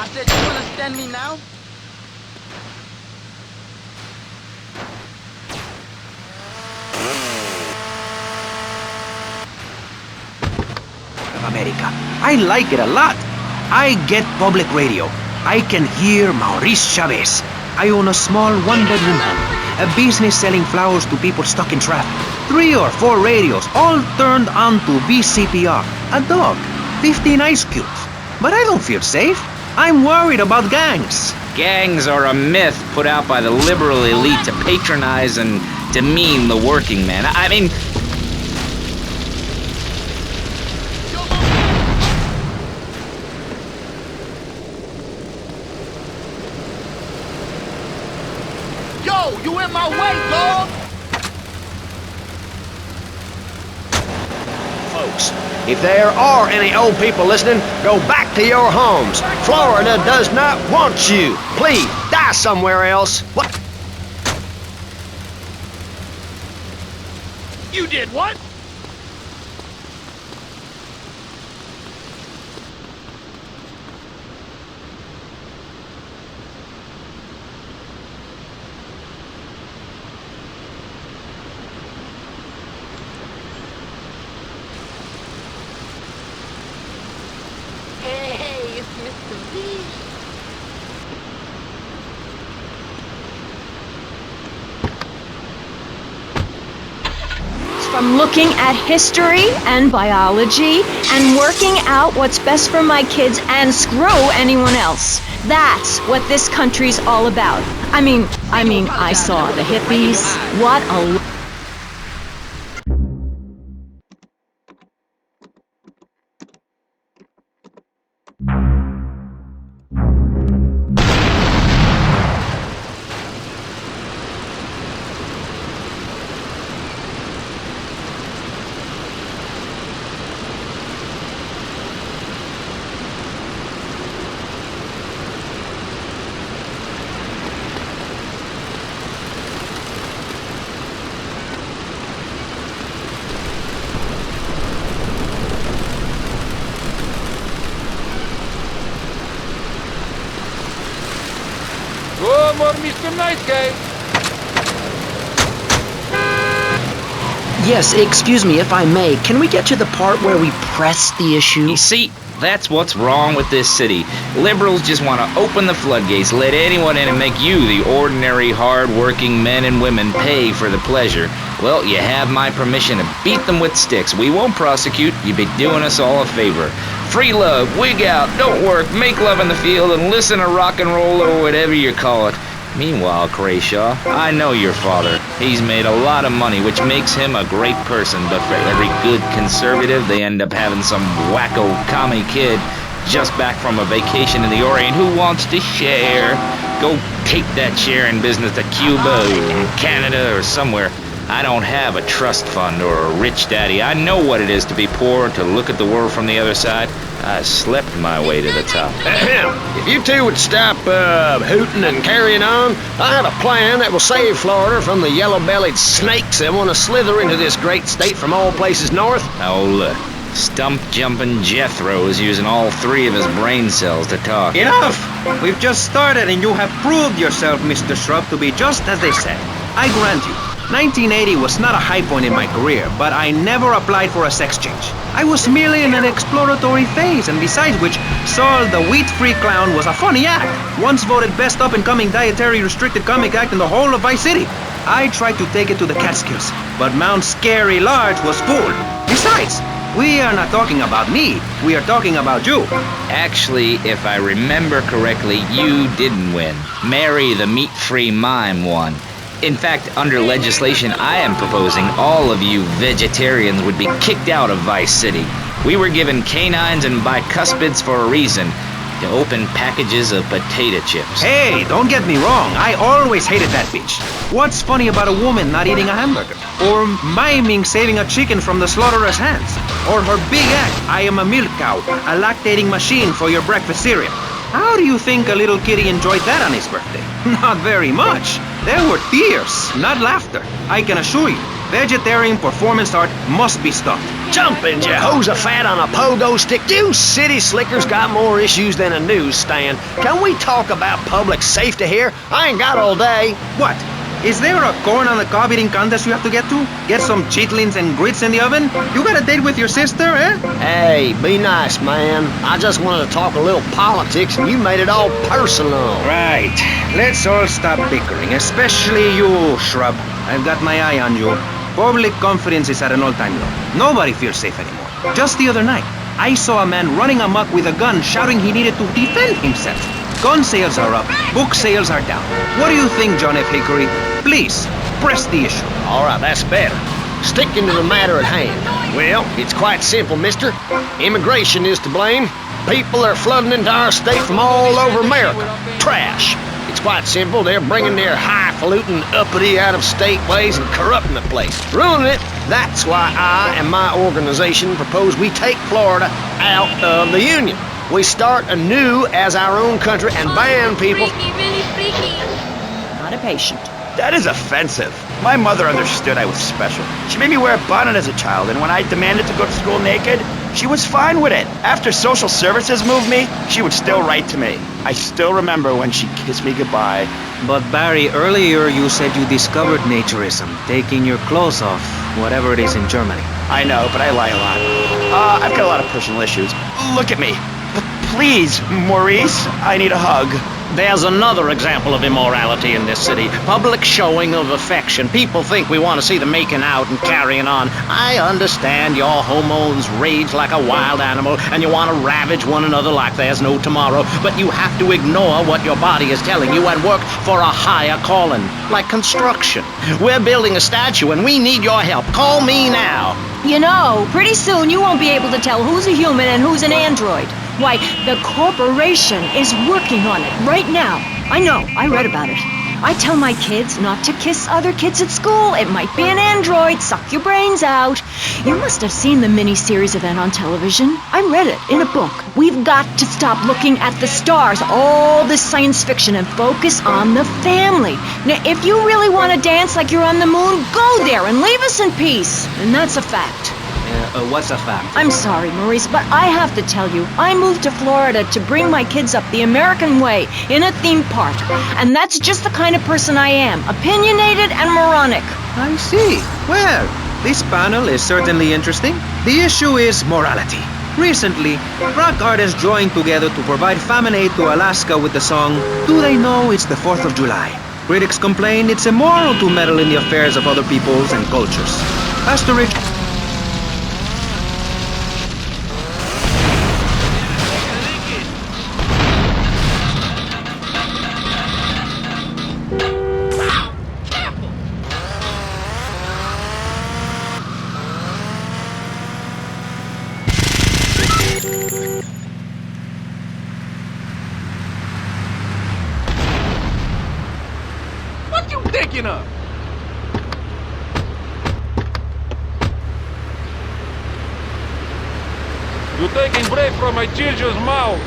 I said, you understand me now? America. I like it a lot. I get public radio. I can hear Maurice Chavez. I own a small one-bedroom home. A business selling flowers to people stuck in traffic. 3 or 4 radios, all turned on to VCPR. A dog. 15 ice cubes. But I don't feel safe. I'm worried about gangs. Gangs are a myth put out by the liberal elite to patronize and demean the working man. I mean... Yo, you in my way, dog! Folks, if there are any old people listening, go back to your homes. Florida does not want you. Please, die somewhere else. What? You did what? Hey, it's Mr. V. From looking at history and biology and working out what's best for my kids and screw anyone else. That's what this country's all about. I mean, I saw the hippies. What a... Good morning, Mr. Nice Guy. Yes, excuse me if I may. Can we get to the part where we press the issue? You see, that's what's wrong with this city. Liberals just want to open the floodgates, let anyone in and make you, the ordinary, hard-working men and women, pay for the pleasure. Well, you have my permission to beat them with sticks. We won't prosecute. You'd be doing us all a favor. Free love, wig out, don't work, make love in the field, and listen to rock and roll or whatever you call it. Meanwhile, Crayshaw, I know your father. He's made a lot of money, which makes him a great person, but for every good conservative, they end up having some wacko commie kid just back from a vacation in the Orient who wants to share. Go take that sharing business to Cuba or Canada or somewhere. I don't have a trust fund or a rich daddy. I know what it is to be poor, to look at the world from the other side. I slept my way to the top. If you two would stop hooting and carrying on, I have a plan that will save Florida from the yellow-bellied snakes that want to slither into this great state from all places north. Oh, look. Stump-jumping Jethro is using all 3 of his brain cells to talk. Enough! We've just started and you have proved yourself, Mr. Shrub, to be just as they said. I grant you, 1980 was not a high point in my career, but I never applied for a sex change. I was merely in an exploratory phase, and besides which, Saul the wheat-free clown was a funny act. Once voted best up-and-coming dietary restricted comic act in the whole of Vice City. I tried to take it to the Catskills, but Mount Scary Large was full. Besides, we are not talking about me, we are talking about you. Actually, if I remember correctly, you didn't win. Mary the meat-free mime won. In fact, under legislation I am proposing, all of you vegetarians would be kicked out of Vice City. We were given canines and bicuspids for a reason, to open packages of potato chips. Hey, don't get me wrong, I always hated that bitch. What's funny about a woman not eating a hamburger? Or miming saving a chicken from the slaughtherer's hands? Or her big act, I am a milk cow, a lactating machine for your breakfast cereal. How do you think a little kitty enjoyed that on his birthday? Not very much. There were tears, not laughter. I can assure you. Vegetarian performance art must be stopped. Jumping Jehoshaphat on a pogo stick. You city slickers got more issues than a newsstand. Can we talk about public safety here? I ain't got all day. What? Is there a corn on the cob eating contest you have to get to? Get some chitlins and grits in the oven? You got a date with your sister, eh? Hey, be nice, man. I just wanted to talk a little politics and you made it all personal. Right. Let's all stop bickering, especially you, Shrub. I've got my eye on you. Public confidence is at an all-time low. Nobody feels safe anymore. Just the other night, I saw a man running amok with a gun shouting he needed to defend himself. Gun sales are up, book sales are down. What do you think, John F. Hickory? Please, press the issue. All right, that's better. Sticking to the matter at hand. Well, it's quite simple, mister. Immigration is to blame. People are flooding into our state from all over America. Trash. It's quite simple. They're bringing their highfalutin, uppity, out-of-state ways and corrupting the place. Ruining it. That's why I and my organization propose we take Florida out of the Union. We start anew as our own country and ban people. Not a patient. That is offensive. My mother understood I was special. She made me wear a bonnet as a child, and when I demanded to go to school naked, she was fine with it. After social services moved me, she would still write to me. I still remember when she kissed me goodbye. But Barry, earlier you said you discovered naturism, taking your clothes off, whatever it is in Germany. I know, but I lie a lot. I've got a lot of personal issues. Look at me. Please, Maurice, I need a hug. There's another example of immorality in this city. Public showing of affection. People think we want to see them making out and carrying on. I understand your hormones rage like a wild animal and you want to ravage one another like there's no tomorrow, but you have to ignore what your body is telling you and work for a higher calling, like construction. We're building a statue and we need your help. Call me now. You know, pretty soon you won't be able to tell who's a human and who's an android. Why, the corporation is working on it right now. I know, I read about it. I tell my kids not to kiss other kids at school. It might be an android, suck your brains out. You must have seen the mini-series event on television. I read it in a book. We've got to stop looking at the stars, all this science fiction, and focus on the family. Now, if you really want to dance like you're on the moon, go there and leave us in peace. And that's a fact. What's a fact? I'm sorry, Maurice, but I have to tell you, I moved to Florida to bring my kids up the American way in a theme park. And that's just the kind of person I am, opinionated and moronic. I see. Well, this panel is certainly interesting. The issue is morality. Recently, rock artists joined together to provide famine aid to Alaska with the song, Do They Know It's the 4th of July? Critics complain it's immoral to meddle in the affairs of other peoples and cultures. Pastor Rich... What you thinking of? You taking bread from my children's mouth.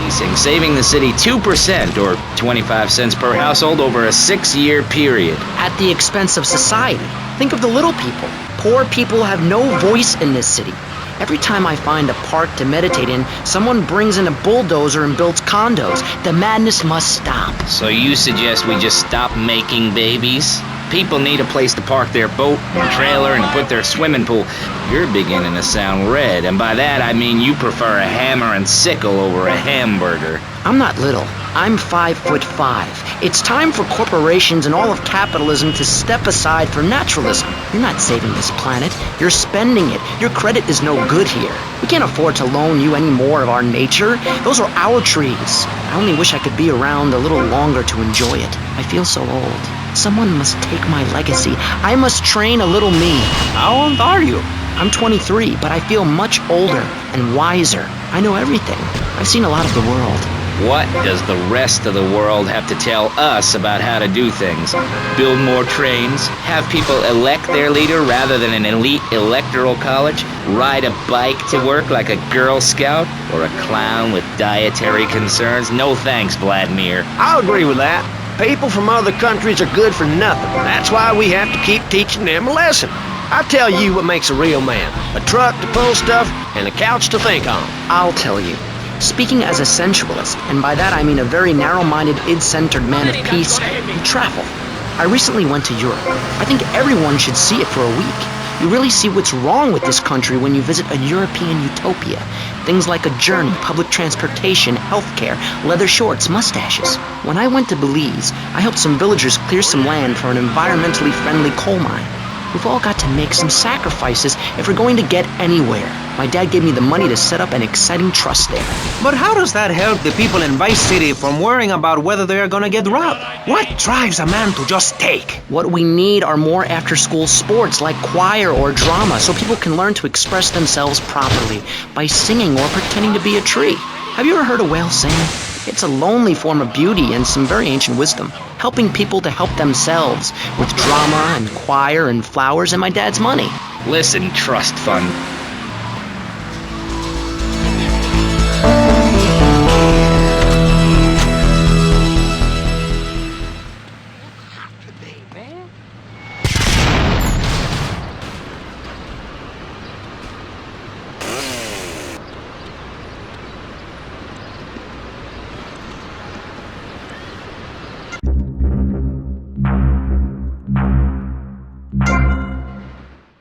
Leasing, saving the city 2% or 25 cents per household over a 6-year period. At the expense of society. Think of the little people. Poor people have no voice in this city. Every time I find a park to meditate in, someone brings in a bulldozer and builds condos. The madness must stop. So you suggest we just stop making babies? People need a place to park their boat and trailer and to put their swimming pool. You're beginning to sound red, and by that I mean you prefer a hammer and sickle over a hamburger. I'm not little. I'm 5'5". It's time for corporations and all of capitalism to step aside for naturalism. You're not saving this planet. You're spending it. Your credit is no good here. We can't afford to loan you any more of our nature. Those are our trees. I only wish I could be around a little longer to enjoy it. I feel so old. Someone must take my legacy. I must train a little me. How old are you? I'm 23, but I feel much older and wiser. I know everything. I've seen a lot of the world. What does the rest of the world have to tell us about how to do things? Build more trains? Have people elect their leader rather than an elite electoral college? Ride a bike to work like a Girl Scout? Or a clown with dietary concerns? No thanks, Vladimir. I'll agree with that. People from other countries are good for nothing. That's why we have to keep teaching them a lesson. I tell you what makes a real man. A truck to pull stuff and a couch to think on. I'll tell you. Speaking as a sensualist, and by that I mean a very narrow-minded, id-centered man of peace and travel. I recently went to Europe. I think everyone should see it for a week. You really see what's wrong with this country when you visit a European utopia. Things like a journey, public transportation, healthcare, leather shorts, mustaches. When I went to Belize, I helped some villagers clear some land for an environmentally friendly coal mine. We've all got to make some sacrifices if we're going to get anywhere. My dad gave me the money to set up an exciting trust there. But how does that help the people in Vice City from worrying about whether they are gonna get robbed? What drives a man to just take? What we need are more after-school sports like choir or drama so people can learn to express themselves properly by singing or pretending to be a tree. Have you ever heard a whale sing? It's a lonely form of beauty and some very ancient wisdom, helping people to help themselves with drama and choir and flowers and my dad's money. Listen, trust fund.